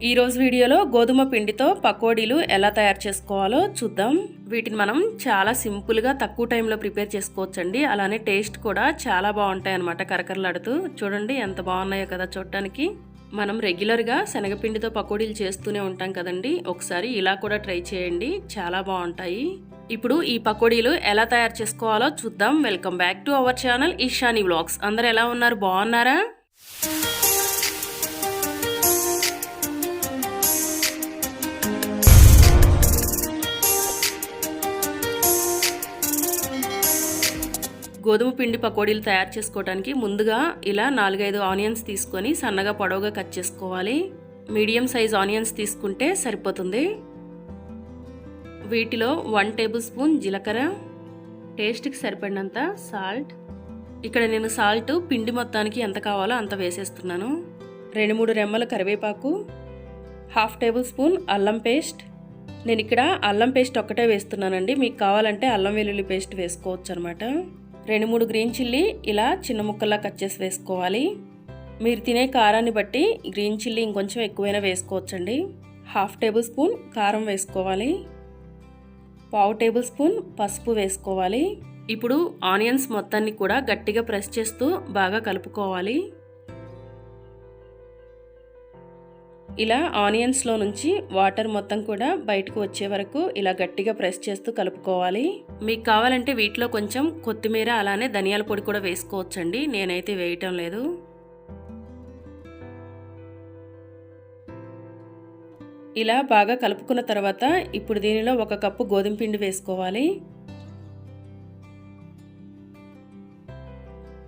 ఈ రోజు వీడియోలో గోధుమ పిండితో పకోడీలు ఎలా తయారు చేసుకోవాలో చూద్దాం. వీటిని మనం చాలా సింపుల్గా తక్కువ టైంలో ప్రిపేర్ చేసుకోవచ్చండి. అలానే టేస్ట్ కూడా చాలా బాగుంటాయి అన్నమాట. కరకరలాడుతూ చూడండి ఎంత బాగున్నాయో కదా చూడటానికి. మనం రెగ్యులర్గా శనగపిండితో పకోడీలు చేస్తూనే ఉంటాం కదండి. ఒకసారి ఇలా కూడా ట్రై చేయండి, చాలా బాగుంటాయి. ఇప్పుడు ఈ పకోడీలు ఎలా తయారు చేసుకోవాలో చూద్దాం. Welcome back to our channel Ishani vlogs. అందరు ఎలా ఉన్నారు, బాగున్నారా? గోధుమ పిండి పకోడీలు తయారు చేసుకోవడానికి ముందుగా ఇలా 4-5 ఆనియన్స్ తీసుకొని సన్నగా పొడవుగా కట్ చేసుకోవాలి. మీడియం సైజ్ ఆనియన్స్ తీసుకుంటే సరిపోతుంది. వీటిలో 1 టేబుల్ స్పూన్ జీలకర్ర, టేస్ట్కి సరిపడినంత సాల్ట్. ఇక్కడ నేను సాల్ట్ పిండి మొత్తానికి ఎంత కావాలో అంత వేసేస్తున్నాను. 2-3 రెమ్మల కరివేపాకు, 1/2 టేబుల్ స్పూన్ అల్లం పేస్ట్. నేను ఇక్కడ అల్లం పేస్ట్ ఒక్కటే వేస్తున్నానండి. మీకు కావాలంటే అల్లం వెల్లుల్లి పేస్ట్ వేసుకోవచ్చు అనమాట. 2-3 గ్రీన్ చిల్లీ ఇలా చిన్న ముక్కల్లా కట్ చేసి వేసుకోవాలి. మీరు తినే కారాన్ని బట్టి గ్రీన్ చిల్లీ ఇంకొంచెం ఎక్కువైనా వేసుకోవచ్చండి. 1/2 టేబుల్ స్పూన్ కారం వేసుకోవాలి. 1/2 టేబుల్ స్పూన్ పసుపు వేసుకోవాలి. ఇప్పుడు ఆనియన్స్ మొత్తాన్ని కూడా గట్టిగా ప్రెస్ చేస్తూ బాగా కలుపుకోవాలి. ఇలా ఆనియన్స్లో నుంచి వాటర్ మొత్తం కూడా బయటకు వచ్చే వరకు ఇలా గట్టిగా ప్రెస్ చేస్తూ కలుపుకోవాలి. మీకు కావాలంటే వీటిలో కొంచెం కొత్తిమీర అలానే ధనియాల పొడి కూడా వేసుకోవచ్చండి. నేనైతే వేయటం లేదు. ఇలా బాగా కలుపుకున్న తర్వాత ఇప్పుడు దీనిలో 1 కప్పు గోధుమ పిండి వేసుకోవాలి.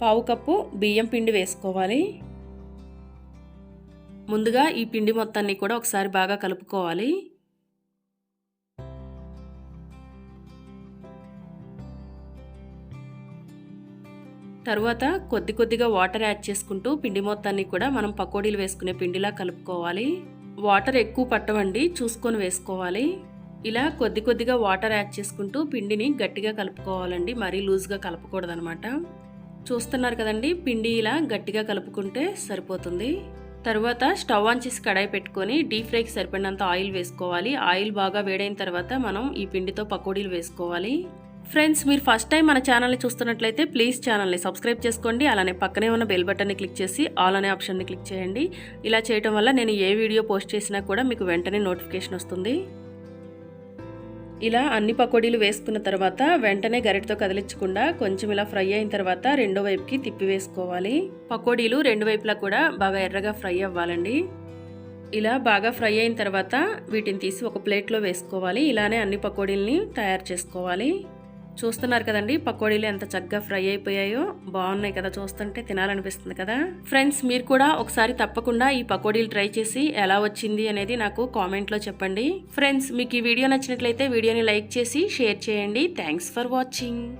1/2 కప్పు బియ్యం పిండి వేసుకోవాలి. ముందుగా ఈ పిండి మొత్తాన్ని కూడా ఒకసారి బాగా కలుపుకోవాలి. తర్వాత కొద్దిగా వాటర్ యాడ్ చేసుకుంటూ పిండి మొత్తాన్ని కూడా మనం పకోడీలు వేసుకునే పిండిలా కలుపుకోవాలి. వాటర్ ఎక్కువ పట్టవండి, చూసుకొని వేసుకోవాలి. ఇలా కొద్దిగా వాటర్ యాడ్ చేసుకుంటూ పిండిని గట్టిగా కలుపుకోవాలండి. మరీ లూజ్గా కలపకూడదనమాట. చూస్తున్నారు కదండి, పిండి ఇలా గట్టిగా కలుపుకుంటే సరిపోతుంది. తర్వాత స్టవ్ ఆన్ చేసి కడాయి పెట్టుకొని డీప్ ఫ్రైకి సరిపడినంత ఆయిల్ వేసుకోవాలి. ఆయిల్ బాగా వేడైన తర్వాత మనం ఈ పిండితో పకోడీలు వేసుకోవాలి. ఫ్రెండ్స్, మీరు ఫస్ట్ టైం మన ఛానల్ని చూస్తున్నట్లయితే ప్లీజ్ ఛానల్ని సబ్స్క్రైబ్ చేసుకోండి. అలానే పక్కనే ఉన్న బెల్ బటన్ని క్లిక్ చేసి ఆల్ అనే ఆప్షన్ని క్లిక్ చేయండి. ఇలా చేయడం వల్ల నేను ఏ వీడియో పోస్ట్ చేసినా కూడా మీకు వెంటనే నోటిఫికేషన్ వస్తుంది. ఇలా అన్ని పకోడీలు వేసుకున్న తర్వాత వెంటనే గరిటతో కదిలించకుండా కొంచెం ఇలా ఫ్రై అయిన తర్వాత రెండో వైపుకి తిప్పి వేసుకోవాలి. పకోడీలు రెండు వైపులా కూడా బాగా ఎర్రగా ఫ్రై అవ్వాలండి. ఇలా బాగా ఫ్రై అయిన తర్వాత వీటిని తీసి ఒక ప్లేట్లో వేసుకోవాలి. ఇలానే అన్ని పకోడీలని తయారు చేసుకోవాలి. చూస్తున్నారు కదండి, పకోడీలు ఎంత చక్కగా ఫ్రై అయిపోయాయో. బాగున్నాయి కదా, చూస్తుంటే తినాలనిపిస్తుంది కదా. ఫ్రెండ్స్, మీరు కూడా ఒకసారి తప్పకుండా ఈ పకోడీలు ట్రై చేసి ఎలా వచ్చింది అనేది నాకు కామెంట్లో చెప్పండి. ఫ్రెండ్స్, మీకు ఈ వీడియో నచ్చినట్లయితే వీడియోని లైక్ చేసి షేర్ చేయండి. Thanks for watching.